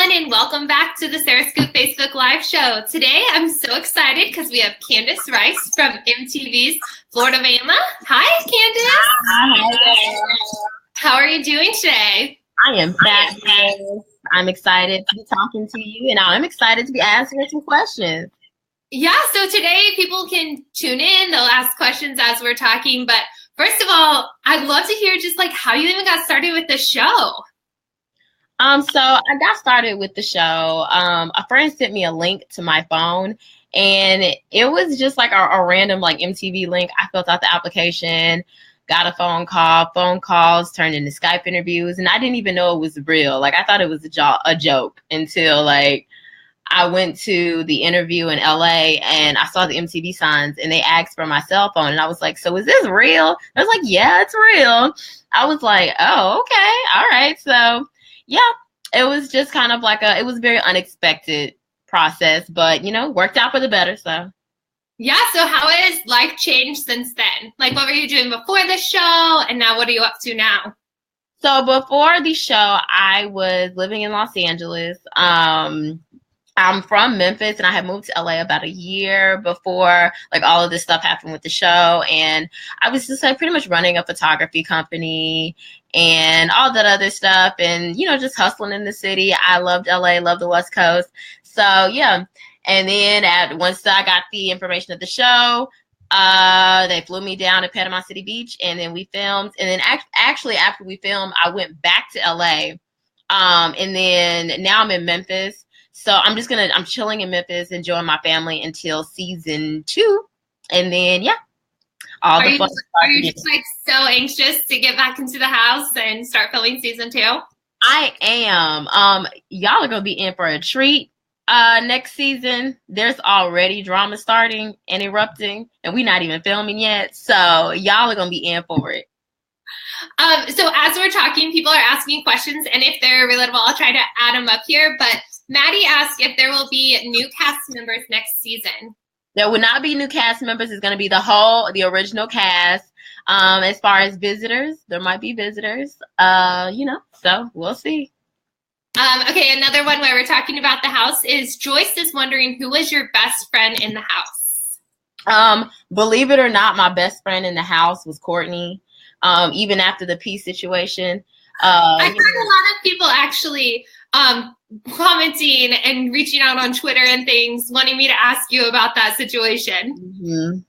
everyone, and welcome back to the Sarah Scoop Facebook Live show. Today, I'm so excited because we have Candace Rice from MTV's Floribama. Hi, Candace. Hi. How are you doing today? I am fabulous. I'm excited to be talking to you, and I'm excited to be answering some questions. Yeah, so today people can tune in. They'll ask questions as we're talking. But first of all, I'd love to hear just like how you even got started with the show. So I got started with the show. A friend sent me a link to my phone, and it was just like a random like MTV link. I filled out the application, got a phone call. Phone calls turned into Skype interviews, and I didn't even know it was real. Like I thought it was a joke until like I went to the interview in LA and I saw the MTV signs and they asked for my cell phone. And I was like, so is this real? I was like, yeah, it's real. I was like, oh, okay. All right. So yeah, it was just kind of like it was a very unexpected process, but worked out for the better. So yeah. So how has life changed since then? Like what were you doing before the show? And now what are you up to now? So before the show, I was living in Los Angeles. I'm from Memphis and I had moved to LA about a year before like all of this stuff happened with the show. And I was just like pretty much running a photography company and all that other stuff and, just hustling in the city. I loved LA, loved the West Coast. So yeah. And then once I got the information of the show, they flew me down to Panama City Beach and then we filmed. And then actually after we filmed, I went back to LA. And then now I'm in Memphis. So I'm chilling in Memphis, enjoying my family until season 2. And then, yeah, Are you just like so anxious to get back into the house and start filming season 2? I am. Y'all are going to be in for a treat next season. There's already drama starting and erupting, and we're not even filming yet. So y'all are going to be in for it. So as we're talking, people are asking questions, and if they're relatable, I'll try to add them up here. But Maddie asked if there will be new cast members next season. There will not be new cast members. It's going to be the original cast. As far as visitors, there might be visitors. So we'll see. Okay, another one where we're talking about the house is Joyce is wondering who was your best friend in the house. Believe it or not, my best friend in the house was Courtney. Even after the peace situation. I've heard a lot of people actually commenting and reaching out on Twitter and things, wanting me to ask you about that situation. Mm-hmm.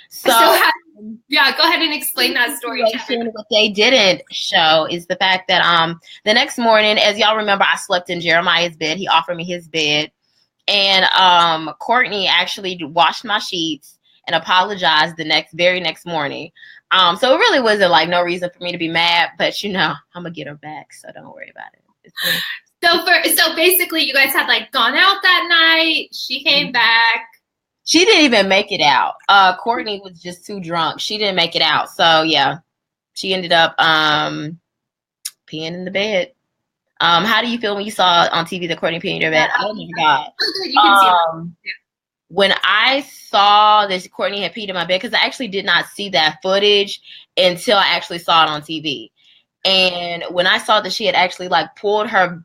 So go ahead and explain that story. What they didn't show is the fact that the next morning, as y'all remember, I slept in Jeremiah's bed. He offered me his bed. And Courtney actually washed my sheets and apologized the very next morning. So it really wasn't like no reason for me to be mad, but I'm gonna get her back, so don't worry about it. So basically you guys had like gone out that night, she came back. She didn't even make it out. Courtney was just too drunk. She didn't make it out. So yeah, she ended up peeing in the bed. How do you feel when you saw on TV that Courtney peeing in your bed? Oh my God. You can see when I saw that Courtney had peed in my bed, because I actually did not see that footage until I actually saw it on TV. And when I saw that she had actually like pulled her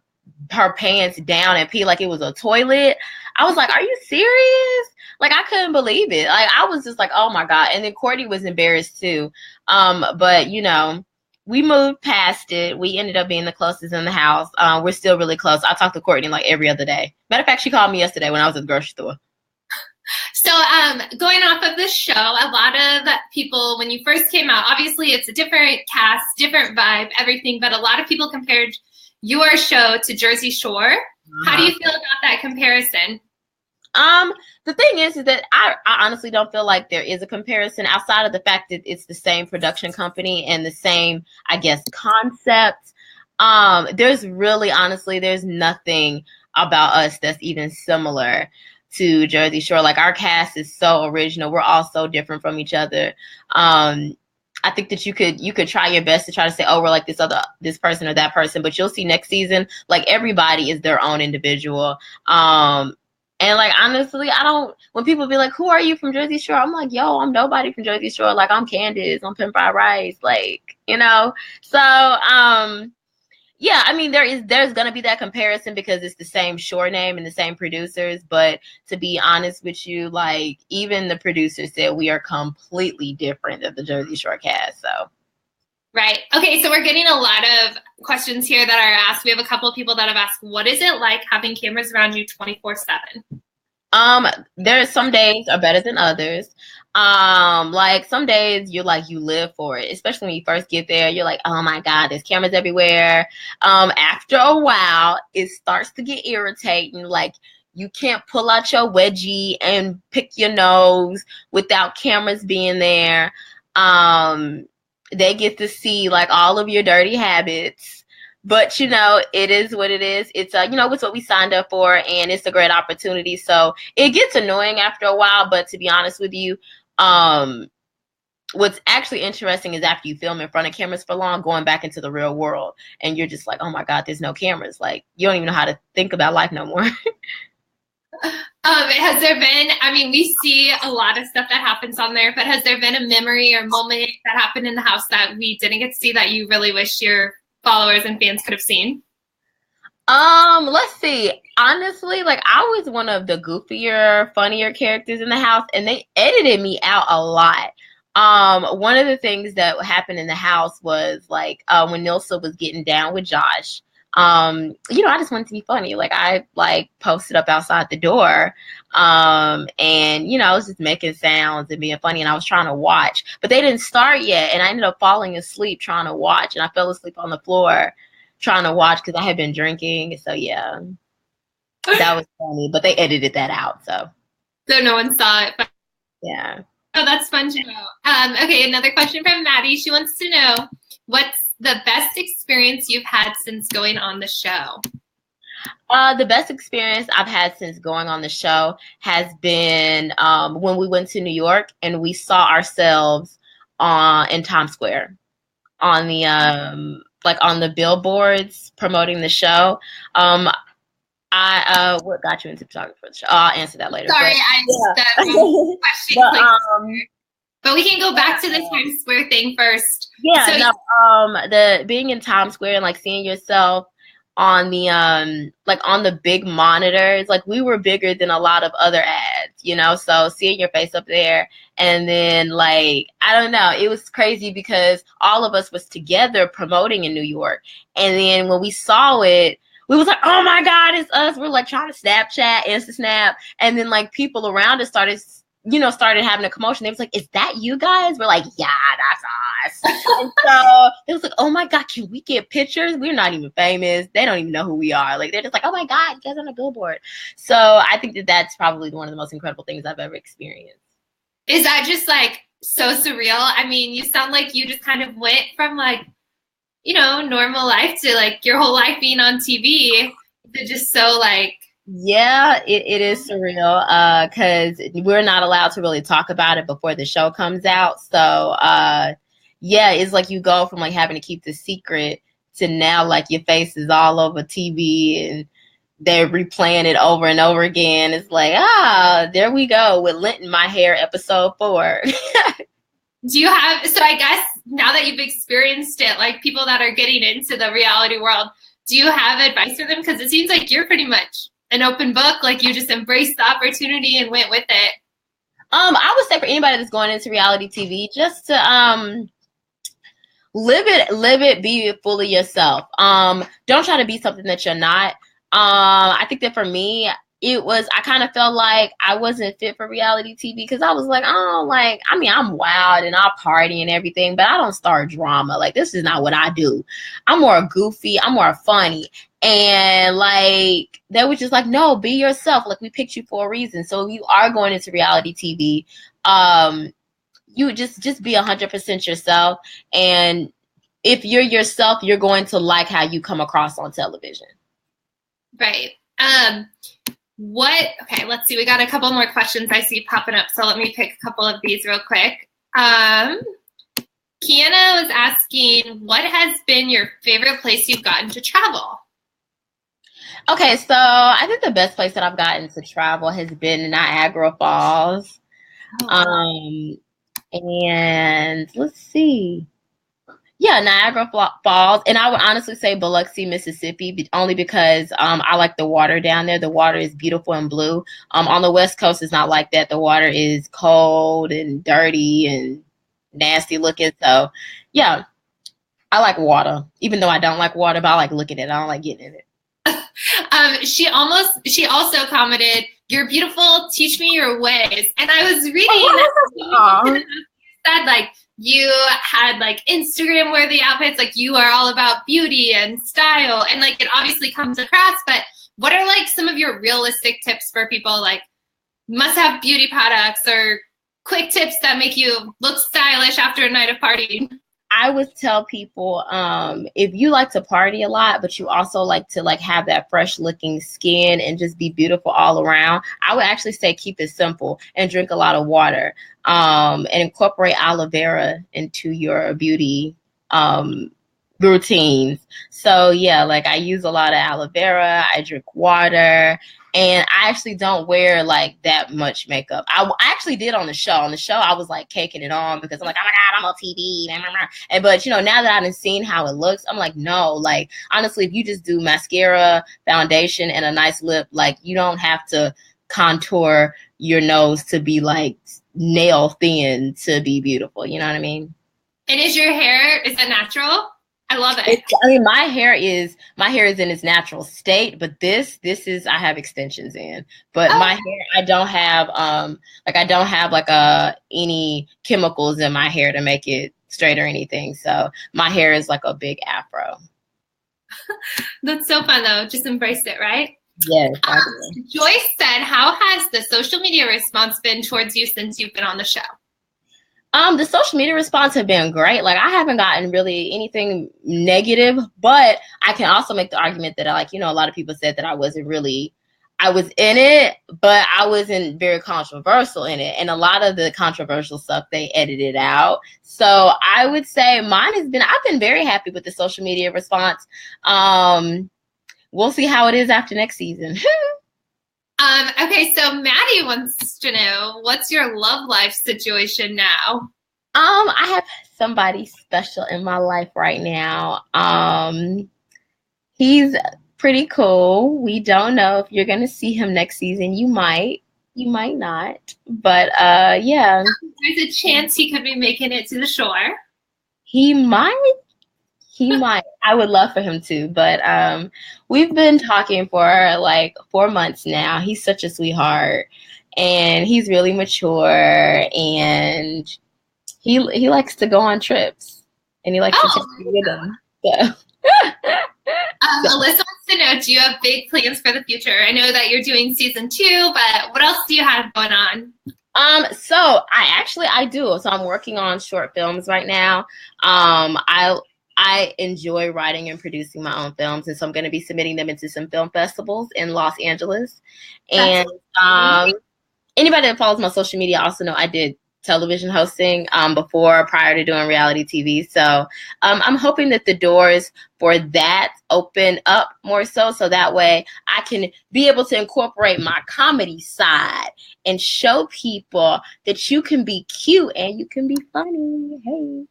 pants down and peed like it was a toilet, I was like, are you serious? Like I couldn't believe it. Like I was just like, oh my God. And then Courtney was embarrassed too. But we moved past it. We ended up being the closest in the house. We're still really close. I talk to Courtney like every other day. Matter of fact, she called me yesterday when I was at the grocery store. So going off of this show, a lot of people, when you first came out, obviously it's a different cast, different vibe, everything, but a lot of people compared your show to Jersey Shore. Uh-huh. How do you feel about that comparison? The thing is that I honestly don't feel like there is a comparison outside of the fact that it's the same production company and the same, I guess, concept. There's nothing about us that's even similar to Jersey Shore. Like our cast is so original. We're all so different from each other. I think that you could try your best to try to say, oh, we're like this person or that person, but you'll see next season, like everybody is their own individual. And like, honestly, when people be like, who are you from Jersey Shore? I'm like, yo, I'm nobody from Jersey Shore. Like I'm Candace, I'm Pimp Fried Rice. Like, so, Yeah, I mean there's gonna be that comparison because it's the same short name and the same producers, but to be honest with you, like even the producers said we are completely different than the Jersey Shore cast. So Right. Okay, so we're getting a lot of questions here that are asked. We have a couple of people that have asked, what is it like having cameras around you 24/7? There's some days are better than others. Like some days you're like you live for it, especially when you first get there. You're like, oh my God, there's cameras everywhere. After a while, it starts to get irritating. Like you can't pull out your wedgie and pick your nose without cameras being there. They get to see like all of your dirty habits. But it is what it is. It's it's what we signed up for, and it's a great opportunity. So it gets annoying after a while. But to be honest with you, what's actually interesting is after you film in front of cameras for long, going back into the real world, and you're just like, oh my God, there's no cameras. Like you don't even know how to think about life no more. Has there been, I mean, we see a lot of stuff that happens on there, but has there been a memory or moment that happened in the house that we didn't get to see that you really wish your followers and fans could have seen? Let's see. Honestly, like I was one of the goofier, funnier characters in the house, and they edited me out a lot. One of the things that happened in the house was like when Nilsa was getting down with Josh. I just wanted to be funny. Like I posted up outside the door, and I was just making sounds and being funny, and I was trying to watch, but they didn't start yet, and I ended up falling asleep trying to watch, and I fell asleep on the floor trying to watch because I had been drinking. So yeah, that was funny, but they edited that out. So no one saw it. But yeah. Oh, that's fun to know. Okay, another question from Maddie. She wants to know, what's the best experience you've had since going on the show? The best experience I've had since going on the show has been when we went to New York and we saw ourselves in Times Square on the on the billboards promoting the show. What got you into photography for the show? I'll answer that later. Sorry, question. But we can go back to the Times Square thing first. Yeah, so, the being in Times Square and like seeing yourself on the on the big monitors, like we were bigger than a lot of other ads, so seeing your face up there, and then like I don't know, it was crazy because all of us was together promoting in New York, and then when we saw it, we was like, oh my God, it's us. We're like trying to Snapchat, Insta Snap, and then like people around us started having a commotion. They was like, is that you guys? We're like, yeah, that's us. And so it was like, oh my God, can we get pictures? We're not even famous. They don't even know who we are. Like, they're just like, oh my God, you guys are on a billboard. So I think that's probably one of the most incredible things I've ever experienced. Is that just like so surreal? I mean, you sound like you just kind of went from like, normal life to like your whole life being on TV to just so like. Yeah, it is surreal because we're not allowed to really talk about it before the show comes out. So, yeah, it's like you go from like having to keep the secret to now like your face is all over TV and they're replaying it over and over again. It's like, there we go with Lint in My Hair episode 4. Do you have, so I guess now that you've experienced it, like people that are getting into the reality world, do you have advice for them? Because it seems like you're pretty much an open book, like you just embraced the opportunity and went with it. I would say for anybody that's going into reality TV, just to live it, be fully yourself. Don't try to be something that you're not. I think that for me, I kind of felt like I wasn't fit for reality TV because I was like, I'm wild and I'll party and everything, but I don't start drama. Like, this is not what I do. I'm more goofy. I'm more funny. And like, they were just like, no, be yourself. Like, we picked you for a reason. So if you are going into reality TV, you just be 100% yourself. And if you're yourself, you're going to like how you come across on television. Right. Okay, let's see. We got a couple more questions I see popping up. So let me pick a couple of these real quick. Kiana was asking, what has been your favorite place you've gotten to travel? Okay, so I think the best place that I've gotten to travel has been Niagara Falls. And let's see. Yeah, Niagara Falls, and I would honestly say Biloxi, Mississippi, only because I like the water down there. The water is beautiful and blue. On the West Coast, it's not like that. The water is cold and dirty and nasty looking. So, yeah, I like water, even though I don't like water, but I like looking at it. I don't like getting in it. She also commented, "You're beautiful. Teach me your ways." And I was reading said like you had like Instagram worthy outfits, like you are all about beauty and style, and like it obviously comes across. But what are like some of your realistic tips for people like must have beauty products or quick tips that make you look stylish after a night of partying? I would tell people, if you like to party a lot, but you also like to like have that fresh looking skin and just be beautiful all around, I would actually say keep it simple and drink a lot of water, and incorporate aloe vera into your beauty routines. So yeah, like I use a lot of aloe vera, I drink water, and I actually don't wear like that much makeup. I actually did on the show. On the show, I was like caking it on because I'm like, oh my God, I'm on TV. And but now that I've seen how it looks, I'm like, no, like honestly, if you just do mascara, foundation, and a nice lip, like you don't have to contour your nose to be like nail thin to be beautiful. You know what I mean? And is it natural? I love it. My hair is in its natural state, but this is I have extensions in. But my hair, I don't have any chemicals in my hair to make it straight or anything. So my hair is like a big afro. That's so fun though. Just embrace it, right? Yes. Joyce said, "How has the social media response been towards you since you've been on the show?" The social media response have been great. Like I haven't gotten really anything negative, but I can also make the argument that a lot of people said that I was in it, but I wasn't very controversial in it. And a lot of the controversial stuff they edited out. So I would say I've been very happy with the social media response. We'll see how it is after next season. Okay, so Maddie wants to know, what's your love life situation now? I have somebody special in my life right now. He's pretty cool. We don't know if you're gonna see him next season. You might not. But yeah. There's a chance he could be making it to the shore. He might. I would love for him to, but we've been talking for like 4 months now. He's such a sweetheart, and he's really mature, and he likes to go on trips, and he likes to take me with him. So. Alyssa wants to know, do you have big plans for the future? I know that you're doing season 2, but what else do you have going on? So I do. So I'm working on short films right now. I enjoy writing and producing my own films, and so I'm going to be submitting them into some film festivals in Los Angeles. And anybody that follows my social media also know I did television hosting prior to doing reality TV. So I'm hoping that the doors for that open up more so that way I can be able to incorporate my comedy side and show people that you can be cute and you can be funny. Hey.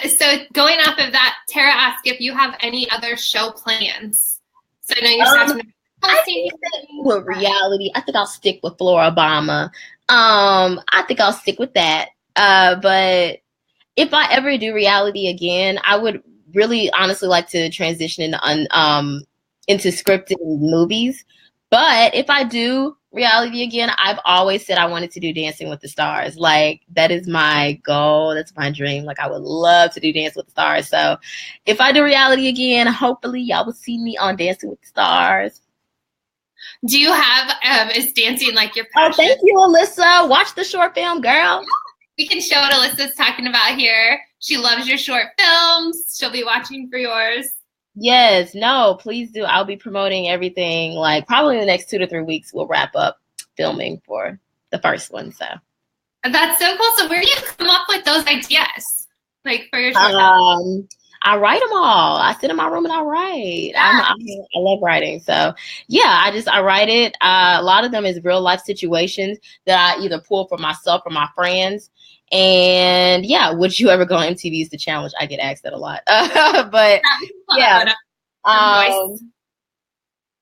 So going off of that, Tara asked if you have any other show plans. So I know you're starting with reality. I think I'll stick with Floribama. I think I'll stick with that. But if I ever do reality again, I would really honestly like to transition into scripted movies. But if I do reality again, I've always said I wanted to do Dancing with the Stars. Like that is my goal. That's my dream. Like I would love to do Dance with the Stars. So if I do reality again, hopefully y'all will see me on Dancing with the Stars. Do you have, is dancing like your passion? Oh, thank you, Alyssa. Watch the short film, girl. We can show what Alyssa's talking about here. She loves your short films. She'll be watching for yours. Yes, no, please do. I'll be promoting everything. Like probably in the next 2 to 3 weeks, we'll wrap up filming for the first one. So that's so cool. So where do you come up with those ideas? Like for your short film? I write them all. I sit in my room and I write. Yeah. I love writing. So yeah, I write it. A lot of them is real life situations that I either pull from myself or my friends. And yeah, would you ever go on MTV's The Challenge? I get asked that a lot. But yeah.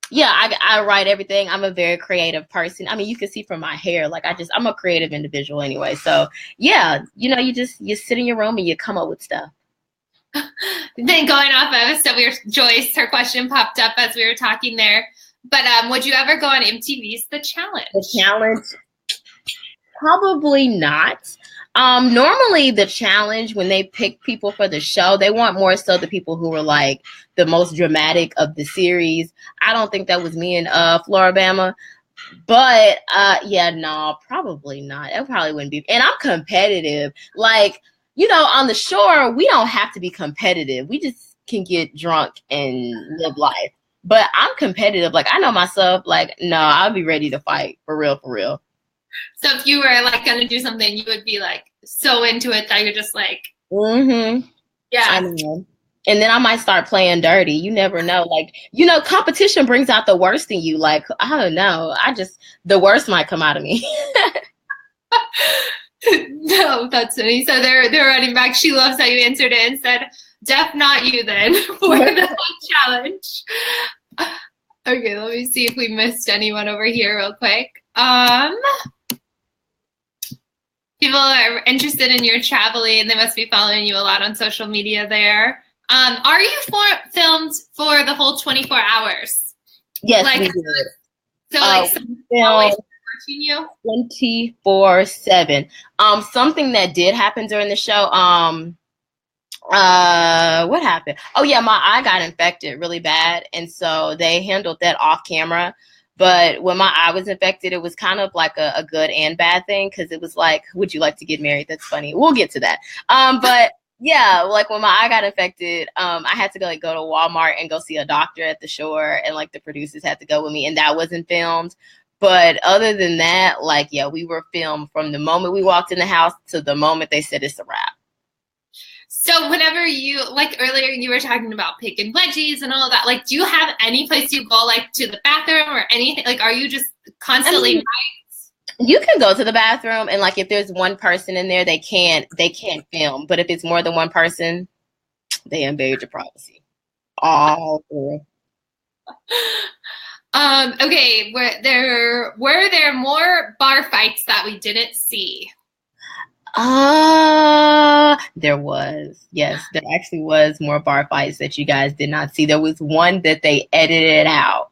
Yeah, I write everything. I'm a very creative person. I mean, you can see from my hair, like I'm a creative individual anyway. So yeah, you sit in your room and you come up with stuff. Then going off of, so Joyce, her question popped up as we were talking there. But would you ever go on MTV's The Challenge? The Challenge? Probably not. Normally the Challenge, when they pick people for the show, they want more so the people who were like the most dramatic of the series. I don't think that was me in Floribama. But yeah, no, probably not. It probably wouldn't be. And I'm competitive. Like, on the shore, we don't have to be competitive. We just can get drunk and live life. But I'm competitive. Like, I know myself, like, no, I'll be ready to fight for real, for real. So if you were like going to do something, you would be like so into it that you're just like, yeah. I know. And then I might start playing dirty. You never know. Like, competition brings out the worst in you. Like, I don't know. The worst might come out of me. No, that's funny. So they're running back. She loves how you answered it and said, "Def not you then for the challenge." Okay, let me see if we missed anyone over here real quick. People are interested in your traveling, and they must be following you a lot on social media there. Are you filmed for the whole 24 hours? Yes, we did. So always watching you 24/7. Something that did happen during the show. What happened? Oh yeah, my eye got infected really bad, and so they handled that off camera. But when my eye was infected, it was kind of like a good and bad thing, because it was like, would you like to get married? That's funny. We'll get to that. But yeah, like when my eye got infected, I had to go to Walmart and go see a doctor at the shore, and like the producers had to go with me, and that wasn't filmed. But other than that, like, yeah, we were filmed from the moment we walked in the house to the moment they said it's a wrap. So whenever you, like earlier, you were talking about picking veggies and all that, like, do you have any place you go, like to the bathroom or anything? Like, are you just constantly you can go to the bathroom, and like if there's one person in there, they can't film. But if it's more than one person, they invade your privacy. Oh. Okay, were there more bar fights that we didn't see? There was. Yes, there actually was more bar fights that you guys did not see. There was one that they edited out,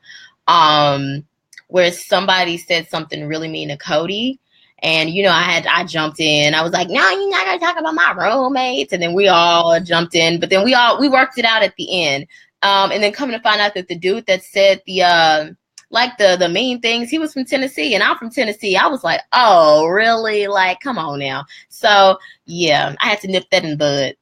where somebody said something really mean to Cody. And, I jumped in. I was like, no, you're not going to talk about my roommates. And then we all jumped in. But then we worked it out at the end. And then coming to find out that the dude that said the mean things, he was from Tennessee, and I'm from Tennessee. I was like, oh, really? Like, come on now. So, yeah, I had to nip that in the bud.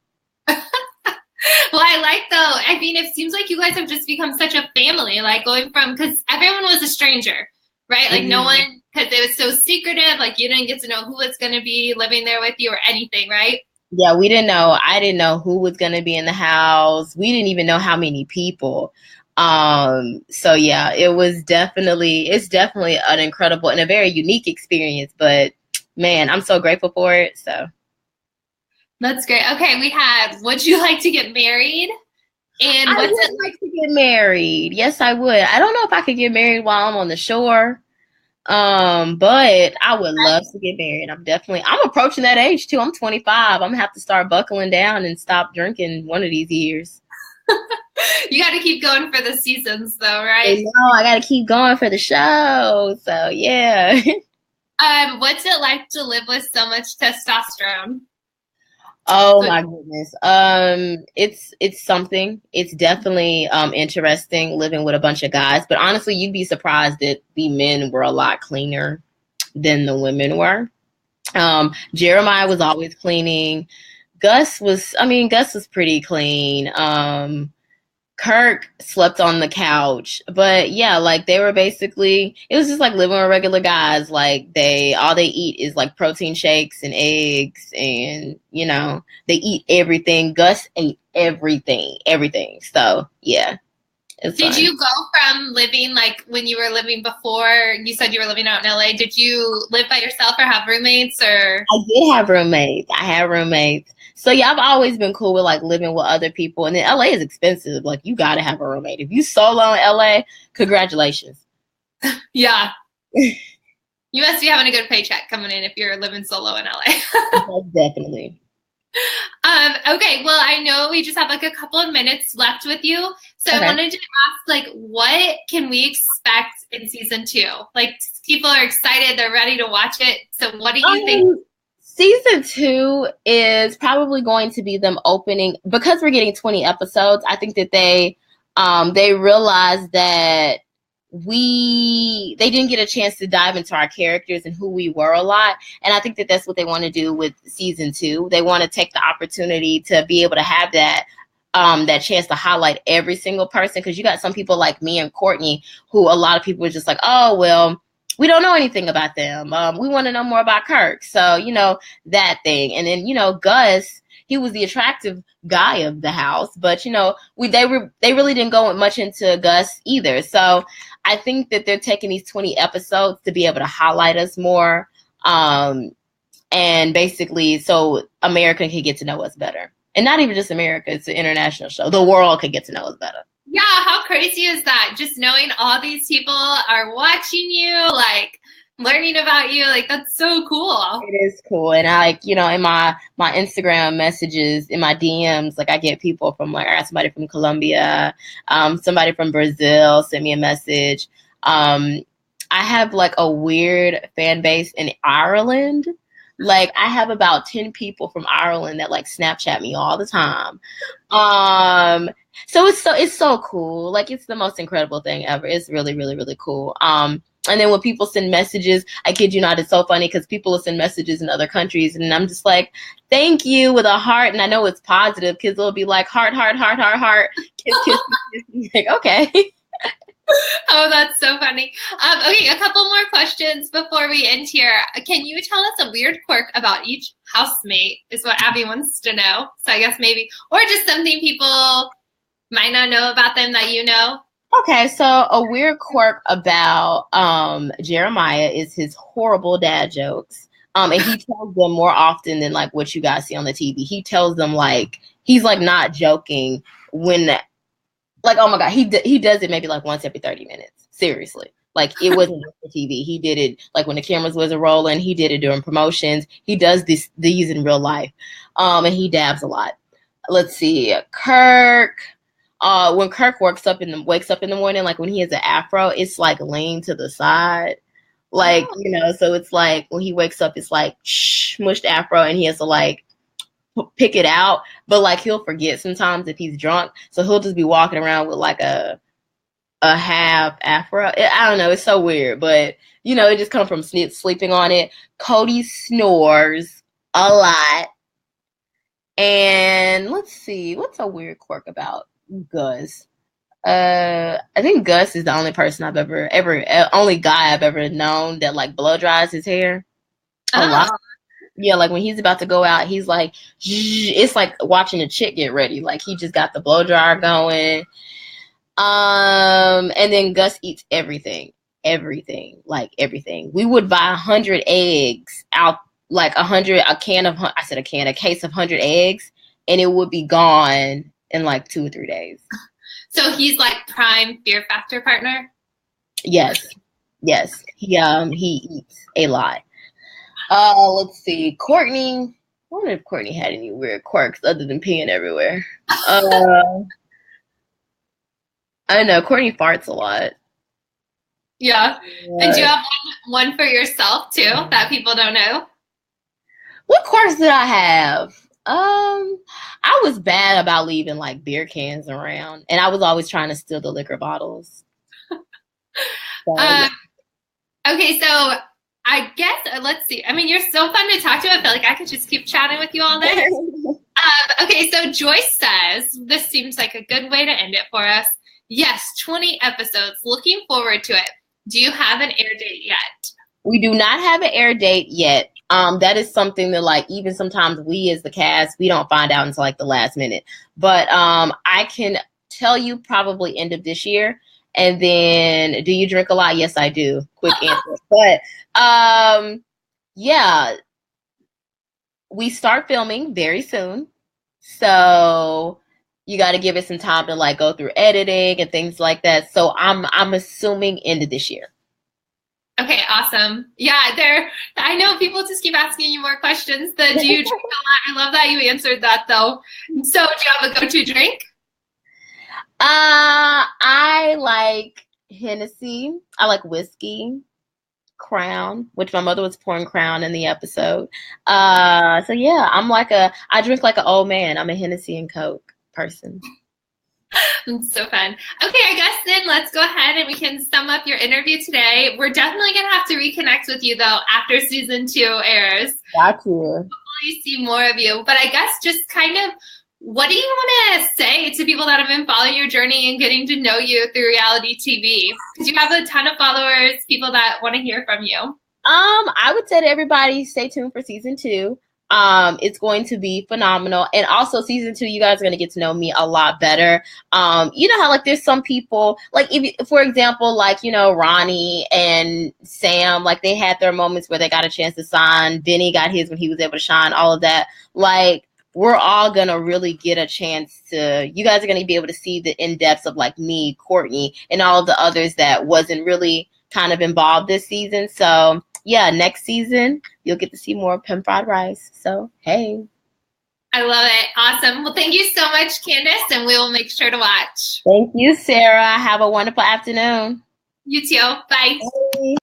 Well, I mean, it seems like you guys have just become such a family, like going from, because everyone was a stranger, right? Like no one, because it was so secretive, like you didn't get to know who was going to be living there with you or anything, right? Yeah, we didn't know. I didn't know who was going to be in the house. We didn't even know how many people. So yeah, it's definitely an incredible and a very unique experience, but man, I'm so grateful for it. So that's great. Okay, we had, would you like to get married? And I would like to get married. Yes, I would. I don't know if I could get married while I'm on the shore. But I would love to get married. I'm approaching that age too. I'm 25. I'm gonna have to start buckling down and stop drinking one of these years. You got to keep going for the seasons, though, right? I got to keep going for the show. So yeah. What's it like to live with so much testosterone? Oh my goodness. It's something. It's definitely interesting living with a bunch of guys. But honestly, you'd be surprised that the men were a lot cleaner than the women were. Jeremiah was always cleaning. Gus was pretty clean. Quirk slept on the couch, but yeah, like they were basically, it was just like living with regular guys. Like all they eat is like protein shakes and eggs, and they eat everything. Gus ate everything. So yeah, Did you go from living, like when you were living before, you said you were living out in LA, did you live by yourself or have roommates or? I did have roommates. I had roommates. So yeah, I've always been cool with like living with other people. And then LA is expensive. Like you got to have a roommate. If you solo in LA, congratulations. Yeah. You must be having a good paycheck coming in if you're living solo in LA. Definitely. Okay, well, I know we just have like a couple of minutes left with you. So I wanted to ask, like, what can we expect in season 2? Like, people are excited, they're ready to watch it. So what do you think? Season 2 is probably going to be them opening, because we're getting 20 episodes. I think that they realized that they didn't get a chance to dive into our characters and who we were a lot. And I think that that's what they want to do with season 2. They want to take the opportunity to be able to have that chance to highlight every single person. Because you got some people like me and Courtney who a lot of people are just like, oh, well, we don't know anything about them. We want to know more about Kirk. So, that thing. And then, Gus, he was the attractive guy of the house, but they really didn't go much into Gus either. So I think that they're taking these 20 episodes to be able to highlight us more, and basically so America can get to know us better. And not even just America, it's an international show. The world can get to know us better. Yeah, how crazy is that? Just knowing all these people are watching you, like learning about you, like that's so cool. It is cool. And I in my Instagram messages, in my DMs, like I get people from I got somebody from Colombia, somebody from Brazil sent me a message. I have like a weird fan base in Ireland. Like I have about 10 people from Ireland that like Snapchat me all the time. So it's so cool. Like it's the most incredible thing ever. It's really, really, really cool. And then when people send messages, I kid you not, it's so funny because people will send messages in other countries and I'm just like, thank you with a heart. And I know it's positive. Kids will be like, heart, heart, heart, heart, heart. Kiss, kiss, kiss. Like, okay. Oh, that's so funny. Okay, a couple more questions before we end here. Can you tell us a weird quirk about each housemate is what Abby wants to know. So I guess maybe, or just something people might not know about them that you know. Okay, so a weird quirk about Jeremiah is his horrible dad jokes. And he tells them more often than like what you guys see on the TV. He tells them like he's like not joking when like, oh my God, he does it maybe like once every 30 minutes. Seriously. Like it wasn't just for TV. He did it like when the cameras wasn't rolling. He did it during promotions. He does these in real life. And he dabs a lot. Let's see. Kirk. When Kirk wakes up in the morning, like when he has an afro, it's like leaned to the side. Like, so it's like when he wakes up, it's like smushed afro and he has to like pick it out. But like he'll forget sometimes if he's drunk. So he'll just be walking around with like a half afro. I don't know. It's so weird, but it just comes from sleeping on it. Cody snores a lot. And let's see, what's a weird quirk about Gus? I think Gus is the only person I've only guy I've ever known that like blow dries his hair a lot. Yeah, like when he's about to go out, he's like, it's like watching a chick get ready. Like he just got the blow dryer going. And then Gus eats everything. Like everything. We would buy 100 eggs out, like a case of 100 eggs, and it would be gone in like 2 or 3 days. So he's like prime Fear Factor partner? Yes. He eats a lot. Let's see. Courtney. I wonder if Courtney had any weird quirks other than peeing everywhere. I don't know. Courtney farts a lot. Yeah. And do you have one for yourself too that people don't know? What quirks did I have? I was bad about leaving like beer cans around, and I was always trying to steal the liquor bottles. Okay, so I guess let's see. I mean, you're so fun to talk to. I feel like I could just keep chatting with you all day. Okay, so Joyce says this seems like a good way to end it for us. Yes, 20 episodes. Looking forward to it. Do you have an air date yet? We do not have an air date yet. That is something that like even sometimes we as the cast, we don't find out until like the last minute. But I can tell you probably end of this year. And then, do you drink a lot? Yes, I do. Quick answer. But yeah, we start filming very soon. So you got to give it some time to like go through editing and things like that. So I'm assuming end of this year. Okay, awesome. Yeah, I know people just keep asking you more questions. Do you drink a lot? I love that you answered that though. So do you have a go-to drink? I like Hennessy. I like whiskey. Crown, which my mother was pouring Crown in the episode. So yeah, I drink like an old man. I'm a Hennessy and Coke person. It's so fun. Okay, I guess then let's go ahead and we can sum up your interview today. We're definitely going to have to reconnect with you, though, after season 2 airs. Got you. Hopefully see more of you. But I guess just kind of, what do you want to say to people that have been following your journey and getting to know you through reality TV? Because you have a ton of followers, people that want to hear from you. I would say to everybody, stay tuned for season 2. It's going to be phenomenal. And also season 2, you guys are going to get to know me a lot better. You know how like there's some people, like if for example, like, you know, Ronnie and Sam, like they had their moments where they got a chance to shine. Benny got his when he was able to shine, all of that. Like we're all going to really get a chance to, you guys are going to be able to see the in-depths of like me, Courtney, and all of the others that wasn't really kind of involved this season. So yeah, next season, you'll get to see more Pimp Fried Rice. So, hey. I love it. Awesome. Well, thank you so much, Candace, and we will make sure to watch. Thank you, Sarah. Have a wonderful afternoon. You too. Bye. Bye.